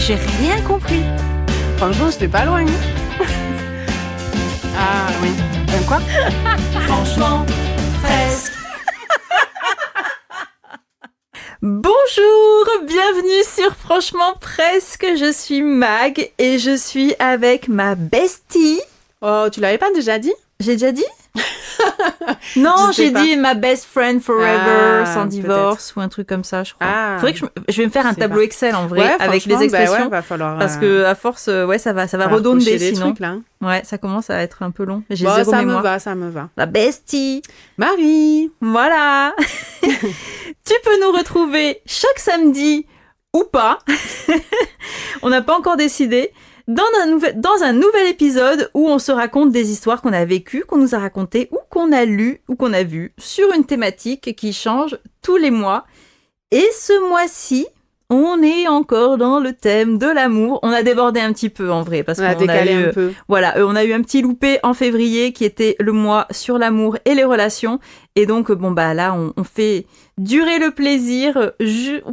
j'ai rien compris. Franchement, j'étais pas loin. Ah oui. Quoi? Franchement, presque. Bonjour, bienvenue sur Franchement Presque. Je suis Mag et je suis avec ma bestie. Oh, tu l'avais pas déjà dit? J'ai déjà dit? Non, j'ai dit ma best friend forever, sans divorce ou un truc comme ça, je crois. Ah, faudrait que je vais me faire un tableau Excel en vrai avec les expressions, va falloir, parce que à force, ça va redonder sinon. Trucs, là. Ouais, ça commence à être un peu long. J'ai bon, zéro mémoire. Ça me va. La bestie. Marie. Voilà. Tu peux nous retrouver chaque samedi ou pas. On n'a pas encore décidé. Dans un nouvel épisode où on se raconte des histoires qu'on a vécues, qu'on nous a racontées ou qu'on a lues ou qu'on a vues sur une thématique qui change tous les mois. Et ce mois-ci, on est encore dans le thème de l'amour. On a débordé un petit peu en vrai parce qu'on a décalé un peu. Voilà, on a eu un petit loupé en février qui était le mois sur l'amour et les relations. Et donc là, on fait durer le plaisir,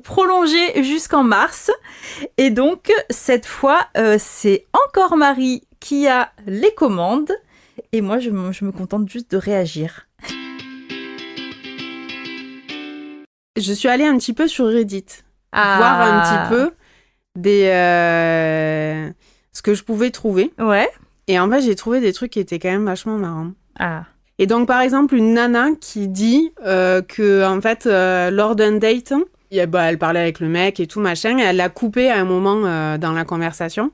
prolonger jusqu'en mars. Et donc cette fois, c'est encore Marie qui a les commandes. Et moi, je me contente juste de réagir. Je suis allée un petit peu sur Reddit. Voir un petit peu ce que je pouvais trouver. Ouais. Et en fait, j'ai trouvé des trucs qui étaient quand même vachement marrants. Ah. Et donc, par exemple, une nana qui dit que, en fait, lors d'un date, elle parlait avec le mec et tout, machin, et elle l'a coupé à un moment dans la conversation.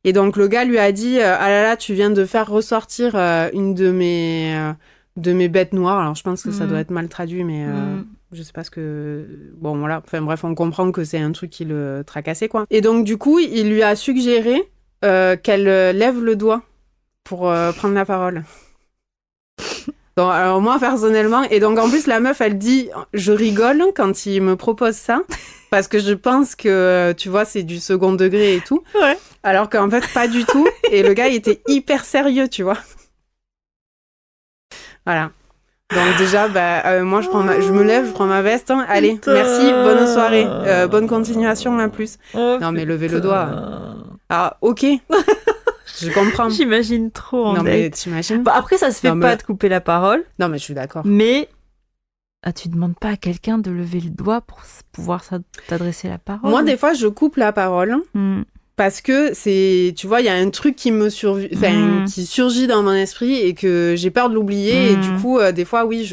Et donc, le gars lui a dit « Ah là là, tu viens de faire ressortir une de mes bêtes noires. » Alors, je pense que ça doit être mal traduit, mais... Je sais pas ce que... Bon, voilà. Enfin, bref, on comprend que c'est un truc qui le tracassait, quoi. Et donc, du coup, il lui a suggéré qu'elle lève le doigt pour prendre la parole. Donc, alors, moi, personnellement... Et donc, en plus, la meuf, elle dit... Je rigole quand il me propose ça, parce que je pense que, tu vois, c'est du second degré et tout. Ouais. Alors qu'en fait, pas du tout. Et le gars, il était hyper sérieux, tu vois. Voilà. Donc déjà, moi, je me lève, je prends ma veste. Hein. Allez, putain. Merci, bonne soirée. Bonne continuation, à plus. Oh, non, mais levez le doigt. Ah, ok. Je comprends. J'imagine trop en Non, date. mais t'imagines? Bon, après, ça se fait pas de couper la parole. Non, mais je suis d'accord. Mais tu demandes pas à quelqu'un de lever le doigt pour pouvoir t'adresser la parole? Moi, des fois, je coupe la parole. Parce que c'est, tu vois, il y a un truc qui qui surgit dans mon esprit et que j'ai peur de l'oublier. Et du coup, des fois, oui,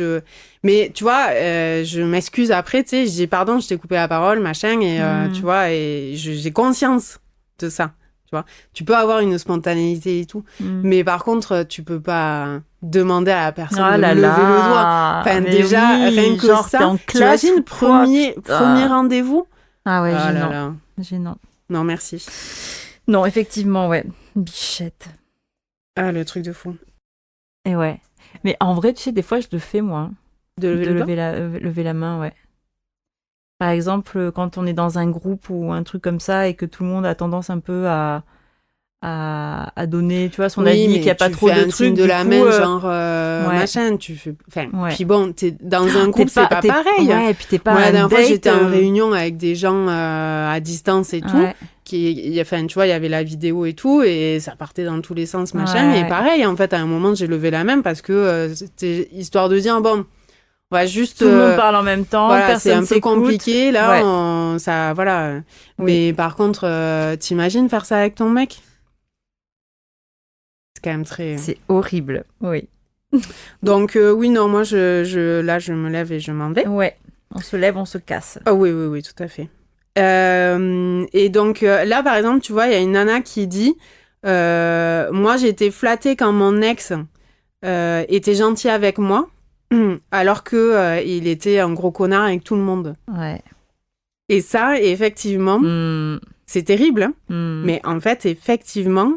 mais tu vois, je m'excuse après, tu sais, je dis pardon, je t'ai coupé la parole, machin, et tu vois, et j'ai conscience de ça, tu vois. Tu peux avoir une spontanéité et tout, mais par contre, tu peux pas demander à la personne de lever le doigt. Enfin, mais déjà, oui, rien que genre, ça, t'imagines, premier rendez-vous. Ah ouais, gênant. Non, merci. Non, effectivement, ouais. Bichette. Ah, le truc de fou. Et ouais. Mais en vrai, tu sais, des fois, je le fais, moi. De lever la main, ouais. Par exemple, quand on est dans un groupe ou un truc comme ça et que tout le monde a tendance un peu à donner, tu vois, son avis, qu'il n'y a pas trop de trucs. De la main, genre, machin, tu fais... Enfin, puis bon, t'es dans un groupe, c'est pas pareil. Ouais, et puis t'es pas moi, la dernière fois, j'étais en réunion réunion avec des gens à distance et tout. Enfin, tu vois, il y avait la vidéo et tout, et ça partait dans tous les sens, machin. Et pareil, en fait, à un moment, j'ai levé la main parce que c'était histoire de dire, bon... On va juste, tout le monde parle en même temps, voilà, personne s'écoute. C'est un peu compliqué, là, ça, voilà. Oui. Mais par contre, t'imagines faire ça avec ton mec? C'est quand même très... C'est horrible, oui. Donc, oui, non, moi, là, je me lève et je m'en vais. Ouais, on se lève, on se casse. Ah oui, tout à fait. Et donc, là, par exemple, tu vois, il y a une nana qui dit moi, j'ai été flattée quand mon ex était gentil avec moi. Alors que il était un gros connard avec tout le monde. Ouais. Et ça, effectivement, c'est terrible. Hein, mais en fait, effectivement,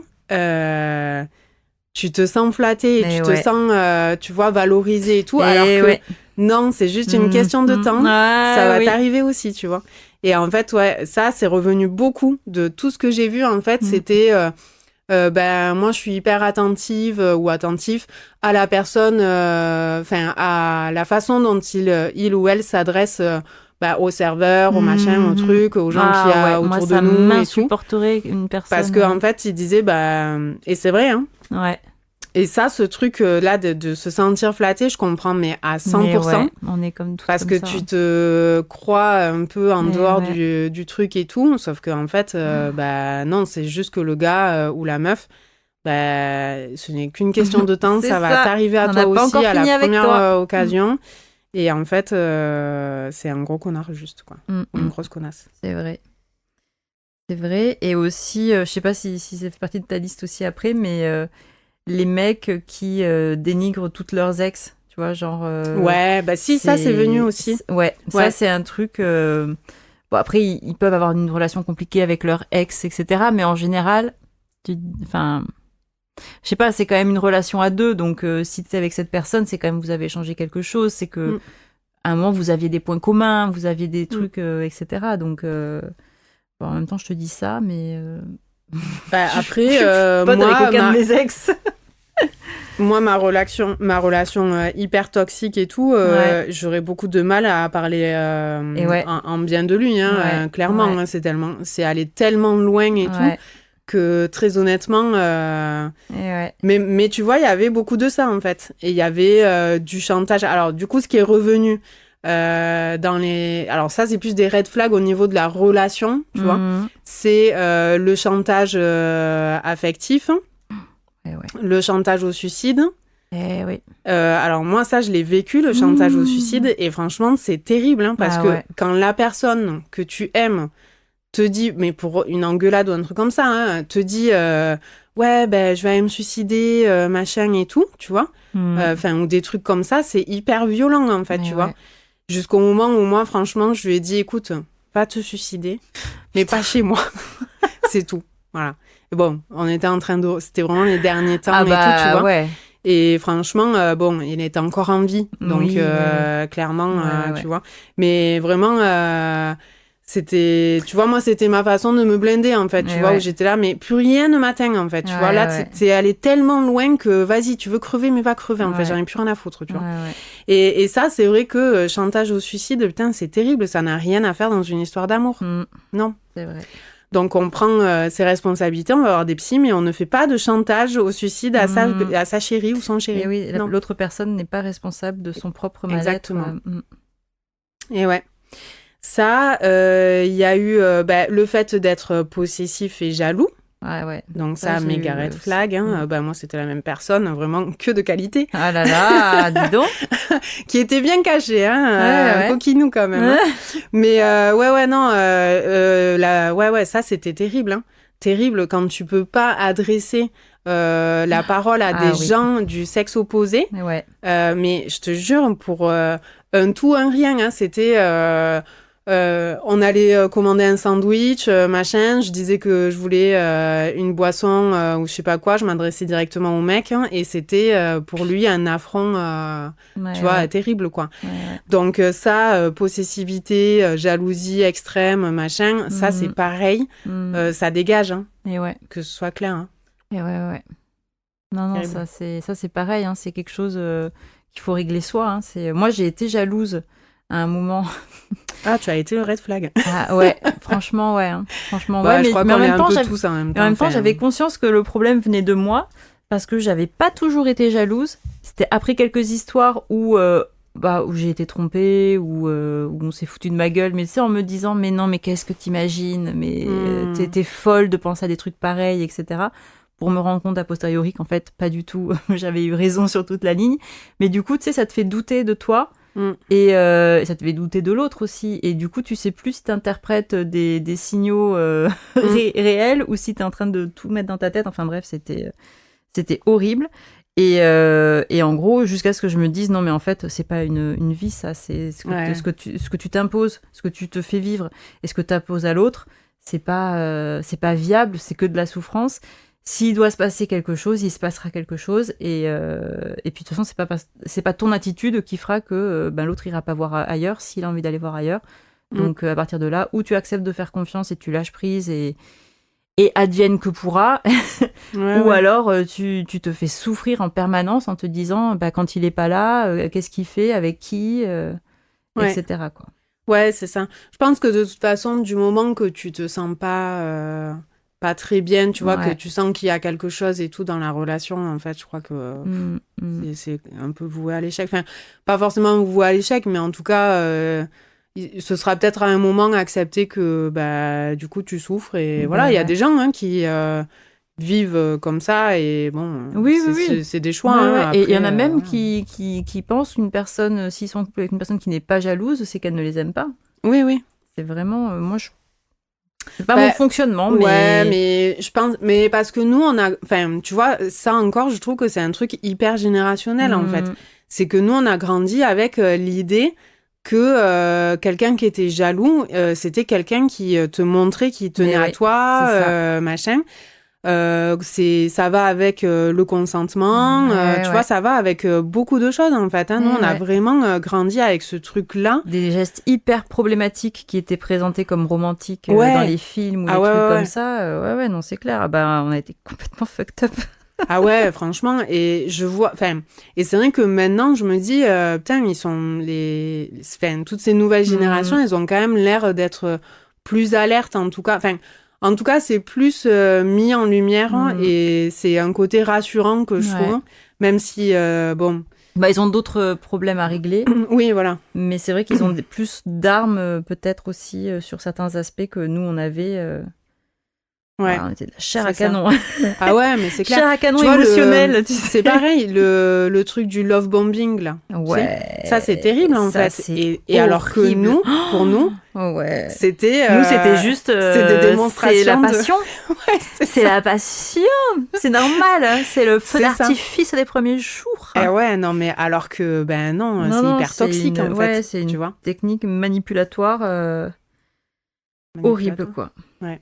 tu te sens flatté et tu te sens, tu vois, valorisé et tout. Alors que non, c'est juste une question de temps. Ça va t'arriver aussi, tu vois. Et en fait, ça, c'est revenu beaucoup de tout ce que j'ai vu. En fait, c'était... moi je suis hyper attentive ou attentif à la personne, à la façon dont il ou elle s'adresse au serveur, au machin, au truc, aux gens qu'il y a autour de nous et tout. Moi, ça m'insupporterait une personne. Parce qu'en fait, il disait, et c'est vrai, hein. Ouais. Et ça, ce truc-là de se sentir flatté, je comprends, mais à 100%. Mais ouais, on est comme tout parce comme que ça. Tu te crois un peu en dehors du truc et tout, sauf qu'en fait, non, c'est juste que le gars ou la meuf, ce n'est qu'une question de temps, ça va t'arriver à toi aussi à la première occasion. Et en fait, c'est un gros connard juste, quoi. Une grosse connasse. C'est vrai. C'est vrai. Et aussi, je sais pas si ça fait partie de ta liste aussi après, mais les mecs qui dénigrent toutes leurs ex, tu vois, genre... ça c'est venu aussi. Ça c'est un truc... Bon, après, ils peuvent avoir une relation compliquée avec leur ex, etc. Mais en général, je sais pas, c'est quand même une relation à deux, donc si t'es avec cette personne, c'est quand même vous avez échangé quelque chose, c'est que à un moment vous aviez des points communs, vous aviez des trucs, etc. Donc en même temps je te dis ça, mais après pas avec aucun de mes ex. Moi, ma relation hyper toxique et tout, j'aurais beaucoup de mal à parler en bien de lui, hein, clairement. Hein, c'est allé tellement loin et tout. Que très honnêtement mais tu vois, il y avait beaucoup de ça en fait, et il y avait du chantage. Alors du coup, ce qui est revenu alors ça c'est plus des red flags au niveau de la relation, tu vois, c'est le chantage affectif, le chantage au suicide. Alors moi ça je l'ai vécu, le chantage au suicide, et franchement c'est terrible, hein, parce que quand la personne que tu aimes te dit, mais pour une engueulade ou un truc comme ça, hein, te dit je vais aller me suicider, machin et tout, tu vois, ou des trucs comme ça, c'est hyper violent en fait, tu vois, jusqu'au moment où moi franchement je lui ai dit, écoute, va te suicider, mais pas chez moi. C'est tout, voilà. Et bon, on était en train de... C'était vraiment les derniers temps et tout, tu vois. Et franchement, il était encore en vie, donc clairement, tu vois. Mais vraiment... c'était, tu vois, moi, c'était ma façon de me blinder, en fait, tu vois, où j'étais là, mais plus rien ne m'atteint, en fait, tu vois. Là, t'es allé tellement loin que, vas-y, tu veux crever, mais va crever, en fait, j'en ai plus rien à foutre, tu vois. Et ça, c'est vrai que chantage au suicide, putain, c'est terrible, ça n'a rien à faire dans une histoire d'amour. Non. C'est vrai. Donc, on prend ses responsabilités, on va avoir des psys, mais on ne fait pas de chantage au suicide à sa chérie ou son chéri. Et oui, l'autre personne n'est pas responsable de son propre mal-être. Exactement. Et ouais. Ça, il y a eu le fait d'être possessif et jaloux. Donc ça, méga red flag. Hein. Moi, c'était la même personne, vraiment que de qualité. Ah là là, dis donc. Qui était bien caché, hein, coquinou quand même. Hein. Mais ça, c'était terrible. Hein. Terrible quand tu peux pas adresser la parole à des gens du sexe opposé. Mais je te jure, pour un tout, un rien, hein, c'était... on allait commander un sandwich, machin. Je disais que je voulais une boisson ou je sais pas quoi. Je m'adressais directement au mec, hein, et c'était pour lui un affront, tu vois, terrible, quoi. Donc ça, possessivité, jalousie extrême, machin, ça c'est pareil. Ça dégage, hein, que ce soit clair. Hein. Et Non, ça c'est pareil. Hein, c'est quelque chose qu'il faut régler soi. Hein. Moi, j'ai été jalouse à un moment. Ah, tu as été le red flag. Ah ouais, franchement, ouais. Hein. Franchement, ouais. Je crois qu'on est un peu tous en même temps. En même temps, j'avais conscience que le problème venait de moi, parce que j'avais pas toujours été jalouse. C'était après quelques histoires où j'ai été trompée, où on s'est foutu de ma gueule, mais tu sais, en me disant, mais non, mais qu'est-ce que t'imagines, mais t'es folle de penser à des trucs pareils, etc. Pour me rendre compte a posteriori qu'en fait, pas du tout, j'avais eu raison sur toute la ligne. Mais du coup, tu sais, ça te fait douter de toi. Et ça te fait douter de l'autre aussi. Et du coup, tu sais plus si t'interprètes des signaux réels ou si t'es en train de tout mettre dans ta tête. Enfin bref, c'était horrible. Et en gros, jusqu'à ce que je me dise, non mais en fait, c'est pas une vie, ça. C'est ce que tu t'imposes, ce que tu te fais vivre et ce que t'imposes à l'autre. C'est pas viable, c'est que de la souffrance. S'il doit se passer quelque chose, il se passera quelque chose. Et puis, de toute façon, c'est pas ton attitude qui fera que l'autre ira pas voir ailleurs s'il a envie d'aller voir ailleurs. Donc, à partir de là, où tu acceptes de faire confiance et tu lâches prise et et advienne que pourra. Ou alors tu te fais souffrir en permanence en te disant quand il est pas là, qu'est-ce qu'il fait, avec qui, etc. quoi. Ouais, c'est ça. Je pense que de toute façon, du moment que tu te sens pas très bien, tu vois, que tu sens qu'il y a quelque chose et tout dans la relation, en fait, je crois que c'est un peu voué à l'échec. Enfin, pas forcément voué à l'échec, mais en tout cas, ce sera peut-être à un moment accepter que du coup, tu souffres. Et voilà, il y a des gens qui vivent comme ça et bon, c'est des choix. Après, et il y en a même qui pensent qu'une personne, s'ils sont avec une personne qui n'est pas jalouse, c'est qu'elle ne les aime pas. Oui. C'est vraiment, c'est pas mon fonctionnement, mais... Ouais, mais je pense... Mais parce que nous, enfin, tu vois, ça encore, je trouve que c'est un truc hyper générationnel, en fait. C'est que nous, on a grandi avec l'idée que quelqu'un qui était jaloux, c'était quelqu'un qui te montrait, qui tenait à toi, machin. Ça va avec le consentement, tu vois, ça va avec beaucoup de choses en fait. Nous, on a vraiment grandi avec ce truc-là. Des gestes hyper problématiques qui étaient présentés comme romantiques dans les films ou des trucs comme ça. Non, c'est clair. On a été complètement fucked up. Ah ouais, franchement. Et je vois, et c'est vrai que maintenant, je me dis, putain, ils sont toutes ces nouvelles générations, elles ont quand même l'air d'être plus alertes en tout cas. En tout cas, c'est plus mis en lumière et c'est un côté rassurant que je trouve, même si, ils ont d'autres problèmes à régler. Oui, voilà. Mais c'est vrai qu'ils ont plus d'armes, peut-être aussi, sur certains aspects que nous, on avait... on était de la chair à canon. Ah ouais, mais c'est clair. Chair à canon émotionnel. C'est pareil, le truc du love bombing, là. Ouais. Ça, c'est terrible, en fait. Et alors que nous, pour nous, c'était... Nous, c'était juste... c'est des démonstrations. C'est la passion. C'est la passion. C'est normal. C'est le feu d'artifice des premiers jours. Eh ouais, non, mais alors que, non, c'est hyper toxique, en fait. Ouais, c'est une technique manipulatoire horrible, quoi. Ouais.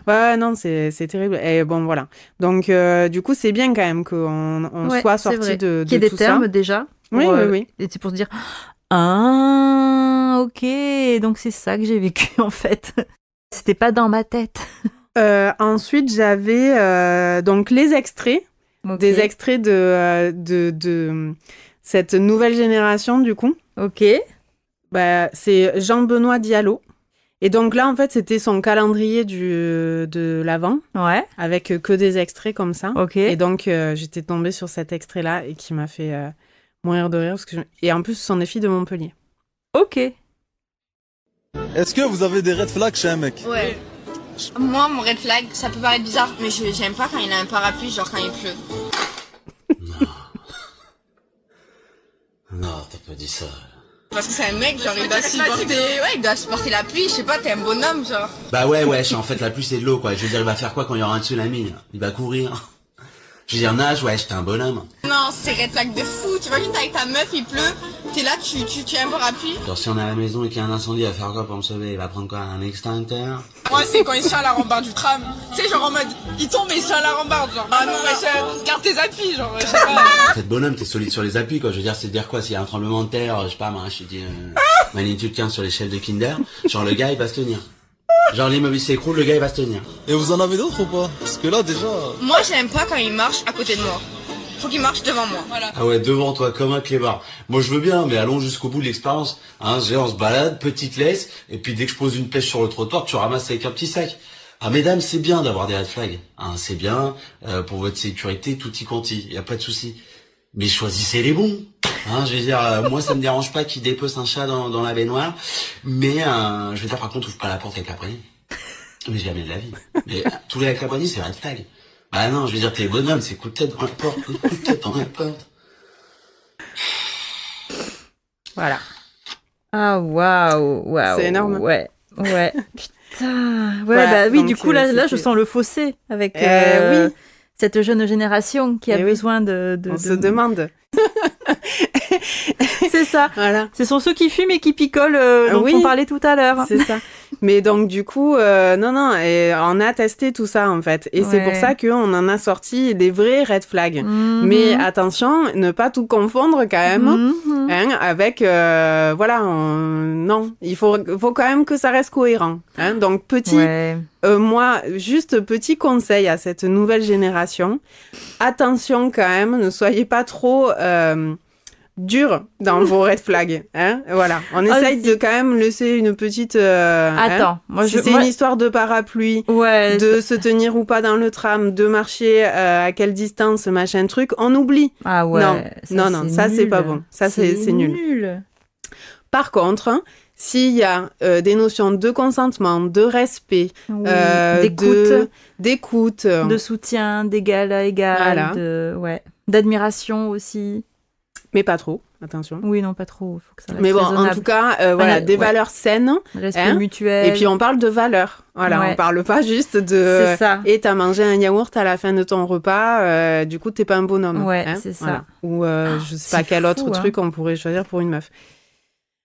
Ouais, non, c'est terrible. Et bon, voilà. Donc, du coup, c'est bien quand même qu'on soit sorti de tout ça. Qu'il y ait des termes déjà. Oui. Et c'est pour se dire, ah, ok, donc c'est ça que j'ai vécu, en fait. C'était pas dans ma tête. Ensuite, j'avais donc les extraits. Des extraits de cette nouvelle génération, du coup. Ok. C'est Jean-Benoît Diallo. Et donc là, en fait, c'était son calendrier de l'Avent. Ouais. Avec que des extraits comme ça. Ok. Et donc, j'étais tombée sur cet extrait-là et qui m'a fait mourir de rire. Et en plus, ce sont des filles de Montpellier. Ok. Est-ce que vous avez des red flags chez un mec ? Ouais. Moi, mon red flag, ça peut paraître bizarre, mais j'aime pas quand il a un parapluie, genre quand il pleut. Non, t'as pas dit ça. Parce que c'est un mec, genre il doit supporter la pluie, je sais pas, t'es un bonhomme, genre. Bah ouais, en fait la pluie c'est de l'eau quoi, je veux dire il va faire quoi quand il y aura un tsunami ? Il va courir. Je veux dire nage, t'es un bonhomme. Non, c'est red flag de fou, tu vois, juste avec ta meuf, il pleut, t'es là, tu as un parapluie. Genre si on est à la maison et qu'il y a un incendie, il va faire quoi pour me sauver ? Il va prendre quoi ? Un extincteur ? Moi c'est quand il se tient à la rambarde du tram, tu sais genre en mode, il tombe et il se tient à la rambarde, genre. Ah non, garde tes appuis, genre, je sais pas. T'es bonhomme, t'es solide sur les appuis quoi, je veux dire c'est dire quoi ? S'il y a un tremblement de terre, je sais pas moi, je te dis magnitude 15 sur l'échelle de Kinder, genre le gars il va se tenir. Genre l'immeuble s'écroule, le gars il va se tenir. Et vous en avez d'autres ou pas ? Parce que là déjà... Moi j'aime pas quand il marche à côté de moi. Faut qu'il marche devant moi. Voilà. Ah ouais, devant toi, comme un clébard. Moi, je veux bien, mais allons jusqu'au bout de l'expérience. On se balade, petite laisse, et puis dès que je pose une pêche sur le trottoir, tu ramasses avec un petit sac. Ah, mesdames, c'est bien d'avoir des red flags. C'est bien, pour votre sécurité, tout y conti. Y a pas de souci. Mais choisissez les bons. Je veux dire, moi, ça me dérange pas qu'il dépece un chat dans la baignoire. Mais, je veux dire, par contre, ouvre pas la porte avec la poignée. Mais jamais de la vie. Mais tous les avec la poignée, c'est red flag. Bah non, je veux dire, t'es bonhomme, c'est coup de tête dans la porte, coup de tête dans la porte. Voilà. Ah, waouh. C'est énorme. Ouais. Putain. Ouais, oui, du coup, là, je sens le fossé avec cette jeune génération qui a besoin de... On se demande. C'est ça. Voilà. Ce sont ceux qui fument et qui picolent dont on parlait tout à l'heure. C'est ça. Mais donc, du coup, non, et on a testé tout ça, en fait. Et c'est pour ça qu'on en a sorti des vrais red flags. Mais attention, ne pas tout confondre quand même avec, non, il faut quand même que ça reste cohérent. Hein. Donc, moi, juste petit conseil à cette nouvelle génération. Attention quand même, ne soyez pas trop... dur dans vos red flags, hein, voilà. On essaye de quand même laisser une petite. Attends, c'est une histoire de parapluie, de se tenir ou pas dans le tram, de marcher à quelle distance, machin truc, on oublie. Ah ouais. Non, ça c'est pas bon. Ça c'est nul. Par contre, s'il y a des notions de consentement, de respect, d'écoute, de soutien, d'égal à égal, d'admiration aussi. Mais pas trop, attention. Oui, non, pas trop. Faut que ça reste mais bon, raisonnable. en tout cas, des valeurs saines. Respect mutuel. Et puis, on parle de valeurs. Voilà, on parle pas juste de... C'est ça. Et t'as mangé un yaourt à la fin de ton repas, du coup, t'es pas un bonhomme. Ouais, c'est ça. Voilà. Ou je sais pas quel autre truc on pourrait choisir pour une meuf.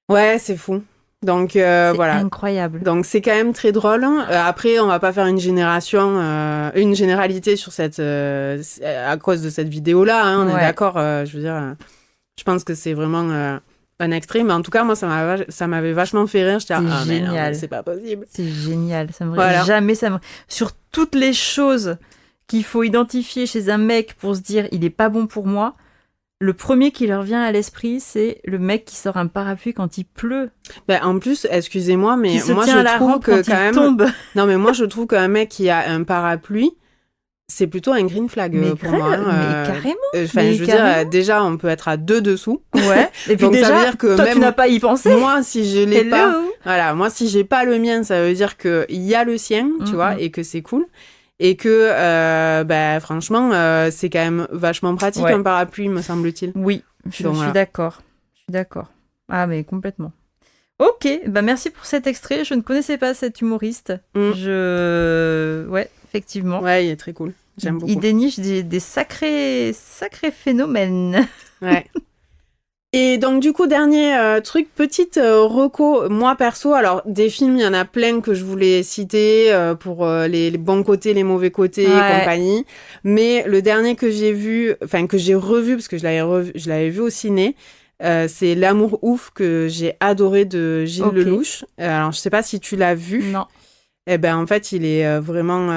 Ouais, c'est fou. Donc, voilà. C'est incroyable. Donc, c'est quand même très drôle. Après, on va pas faire une généralité sur cette... à cause de cette vidéo-là, hein, on est d'accord, je veux dire... Je pense que c'est vraiment un extrait, mais en tout cas, moi, ça m'avait vachement fait rire. J'étais génial. C'est pas possible. C'est génial. Ça me jamais sur toutes les choses qu'il faut identifier chez un mec pour se dire il est pas bon pour moi. Le premier qui leur vient à l'esprit, c'est le mec qui sort un parapluie quand il pleut. Ben, en plus, excusez-moi, mais moi, je trouve que quand même. Tombe. Non, mais moi, je trouve qu'un mec qui a un parapluie, c'est plutôt un green flag pour moi. Mais carrément. Enfin, je veux dire, déjà, on peut être à 2 dessous. Ouais. Et puis donc, déjà, ça veut dire que toi, même tu n'as pas à y penser. Moi, si je l'ai pas, voilà, moi, si j'ai pas le mien, ça veut dire que il y a le sien, tu vois, et que c'est cool. Et que, franchement, c'est quand même vachement pratique un parapluie, me semble-t-il. Oui, je suis d'accord. Je suis d'accord. Ah, mais complètement. Ok, merci pour cet extrait. Je ne connaissais pas cet humoriste. Ouais, effectivement. Ouais, il est très cool. J'aime beaucoup. Il déniche des sacrés phénomènes. Ouais. Et donc, du coup, dernier truc, petite reco, moi perso, alors des films, il y en a plein que je voulais citer pour les bons côtés, les mauvais côtés et compagnie. Mais le dernier que j'ai vu, enfin que j'ai revu, parce que je l'avais vu au ciné, c'est L'amour ouf que j'ai adoré de Gilles Lelouch. Alors, je sais pas si tu l'as vu. Non. Eh ben, en fait, il est vraiment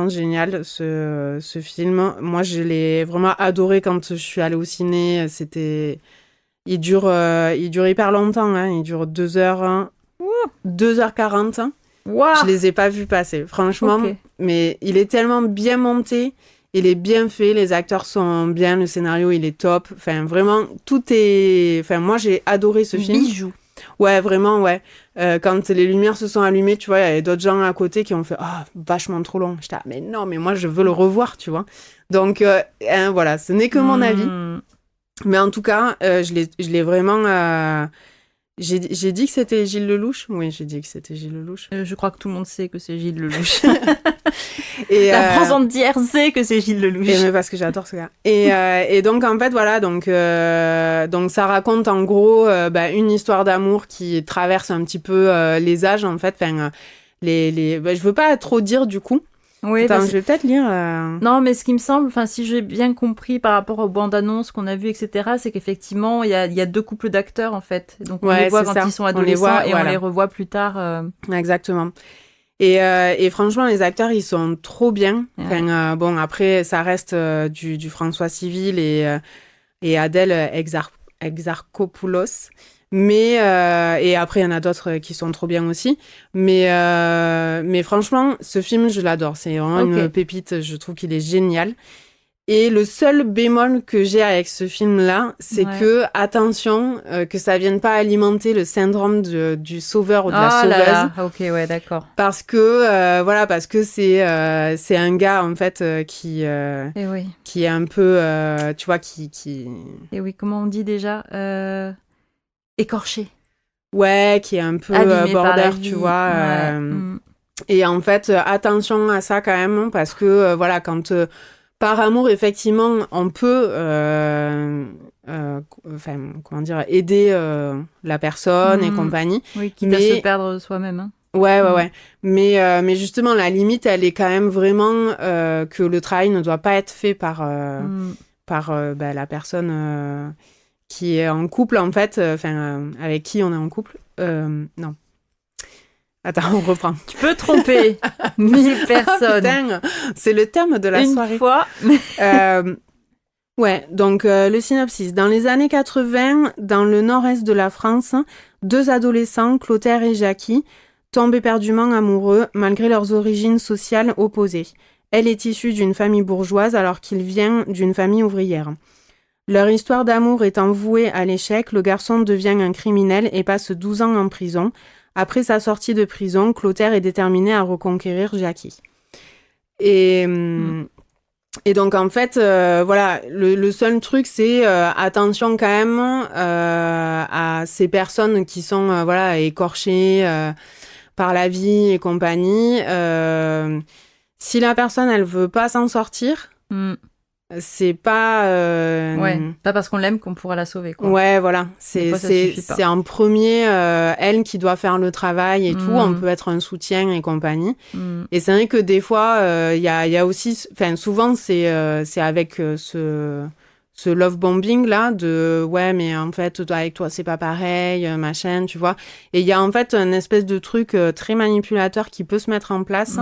génial, ce film. Moi, je l'ai vraiment adoré quand je suis allée au ciné. Il dure hyper longtemps, hein. Il dure 2 heures, 2h40. Wow. Je les ai pas vus passer, franchement. Mais il est tellement bien monté. Il est bien fait, les acteurs sont bien, le scénario, il est top. Enfin, vraiment, moi, j'ai adoré ce film. Bijou. Ouais, vraiment, ouais. Quand les lumières se sont allumées, tu vois, il y avait d'autres gens à côté qui ont fait vachement trop long. J'étais mais non, mais moi je veux le revoir, tu vois. Donc voilà, ce n'est que mon avis. Mais en tout cas, je l'ai vraiment. J'ai dit que c'était Gilles Lelouch. Oui, j'ai dit que c'était Gilles Lelouch. Je crois que tout le monde sait que c'est Gilles Lelouch. Et la France entière sait que c'est Gilles Lelouch. Mais parce que j'adore ce gars. Et donc en fait voilà, donc ça raconte en gros une histoire d'amour qui traverse un petit peu les âges en fait. Enfin je veux pas trop dire du coup. Oui, attends, je vais peut-être lire. Non, mais ce qui me semble, si j'ai bien compris par rapport aux bandes annonces qu'on a vues, etc., c'est qu'effectivement, il y a 2 couples d'acteurs, en fait. Donc, on les voit quand ils sont adolescents on les revoit plus tard. Exactement. Et franchement, les acteurs, ils sont trop bien. Ouais. Enfin, après, ça reste du François Civil et Adèle Exarchopoulos. Mais et après il y en a d'autres qui sont trop bien aussi, mais franchement ce film je l'adore, c'est vraiment une pépite, je trouve qu'il est génial. Et le seul bémol que j'ai avec ce film là, c'est que attention que ça vienne pas alimenter le syndrome du sauveur ou de la sauveuse. Là. Ok, ouais, d'accord. Parce que c'est un gars en fait qui est un peu tu vois qui Et oui, comment on dit déjà écorché. Ouais, qui est un peu border, tu vois. Et en fait, attention à ça quand même, parce que quand par amour, effectivement, on peut aider la personne et compagnie. Oui, quitte à se perdre soi-même. Hein. Ouais. Mais justement, la limite, elle est quand même vraiment que le travail ne doit pas être fait par la personne qui est en couple, en fait, avec qui on est en couple. Non. Attends, on reprend. Tu peux tromper 1000 personnes. Putain, c'est le thème de la soirée. Une fois. Ouais, donc le synopsis. Dans les années 80, dans le nord-est de la France, 2 adolescents, Clotaire et Jackie, tombent éperdument amoureux malgré leurs origines sociales opposées. Elle est issue d'une famille bourgeoise alors qu'il vient d'une famille ouvrière. Leur histoire d'amour étant vouée à l'échec, le garçon devient un criminel et passe 12 ans en prison. Après sa sortie de prison, Clotaire est déterminé à reconquérir Jackie. Et donc, en fait, le seul truc, c'est attention quand même à ces personnes qui sont écorchées par la vie et compagnie. Si la personne, elle veut pas s'en sortir... C'est pas pas parce qu'on l'aime qu'on pourra la sauver, quoi. Ouais, voilà, c'est en premier elle qui doit faire le travail et tout. On peut être un soutien et compagnie. Et c'est vrai que des fois il y a aussi, souvent c'est avec ce love bombing là de mais en fait avec toi c'est pas pareil, machin, tu vois. Et il y a en fait une espèce de truc très manipulateur qui peut se mettre en place.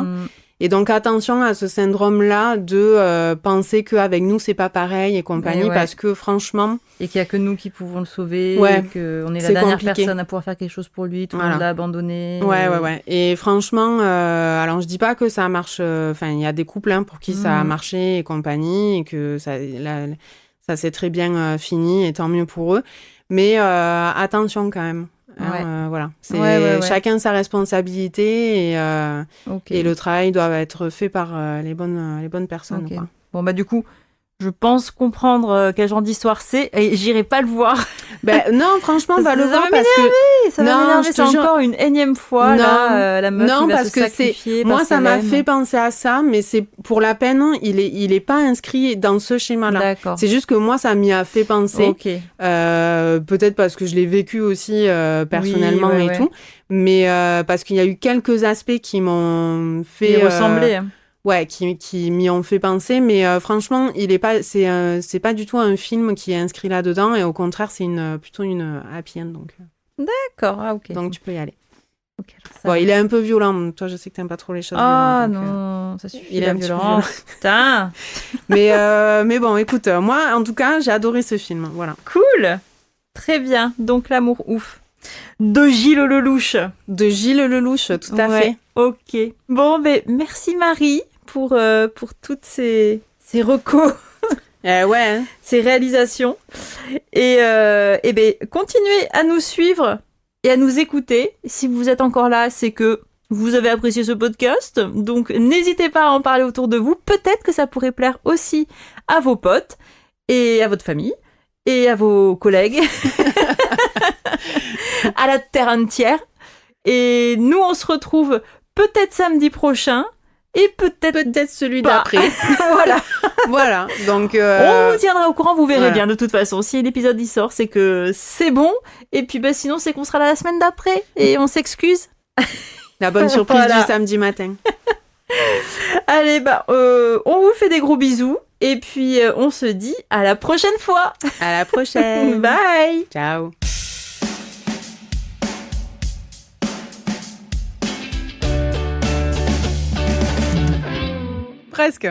Et donc, attention à ce syndrome-là de penser qu'avec nous, c'est pas pareil et compagnie, parce que franchement... Et qu'il y a que nous qui pouvons le sauver, et qu'on est la dernière personne à pouvoir faire quelque chose pour lui, tout le monde l'a abandonné. Ouais. Et franchement, alors je dis pas que ça marche... il y a des couples pour qui ça a marché et compagnie, et que ça s'est très bien fini, et tant mieux pour eux. Mais attention quand même. Voilà, c'est chacun sa responsabilité et le travail doit être fait par les bonnes personnes. Quoi. Bon du coup, je pense comprendre quel genre d'histoire c'est et j'irai pas le voir. Non, franchement, va le voir parce que ça va m'énerver. C'est encore une énième fois la meuf qui va se sacrifier. Moi, ça m'a fait penser à ça, mais c'est pour la peine, il est pas inscrit dans ce schéma-là. D'accord. C'est juste que moi, ça m'y a fait penser. Peut-être parce que je l'ai vécu aussi personnellement et tout, mais parce qu'il y a eu quelques aspects qui m'ont fait ressembler. Ouais, qui m'y ont fait penser, mais franchement, c'est pas du tout un film qui est inscrit là-dedans, et au contraire, c'est plutôt une happy end, donc. D'accord, ok. Donc tu peux y aller. Il est un peu violent. Toi, je sais que t'aimes pas trop les choses violentes. Non, ça suffit. Il est un petit peu violent. Putain. mais bon, écoute, moi, en tout cas, j'ai adoré ce film. Voilà. Cool. Très bien. Donc l'amour ouf. De Gilles Lelouch. De Gilles Lelouch, tout à fait. Ok. Bon, merci Marie pour toutes ces recos. Ces réalisations. Et continuez à nous suivre et à nous écouter. Si vous êtes encore là, c'est que vous avez apprécié ce podcast. Donc, n'hésitez pas à en parler autour de vous. Peut-être que ça pourrait plaire aussi à vos potes et à votre famille et à vos collègues. À la terre entière. Et nous, on se retrouve peut-être samedi prochain. Et peut-être celui d'après. Voilà. Donc, on vous tiendra au courant, vous verrez bien de toute façon. Si l'épisode y sort, c'est que c'est bon. Et puis sinon, c'est qu'on sera là la semaine d'après. Et on s'excuse. La bonne surprise du samedi matin. Allez, on vous fait des gros bisous. Et puis, on se dit à la prochaine fois. À la prochaine. Bye. Ciao. Presque.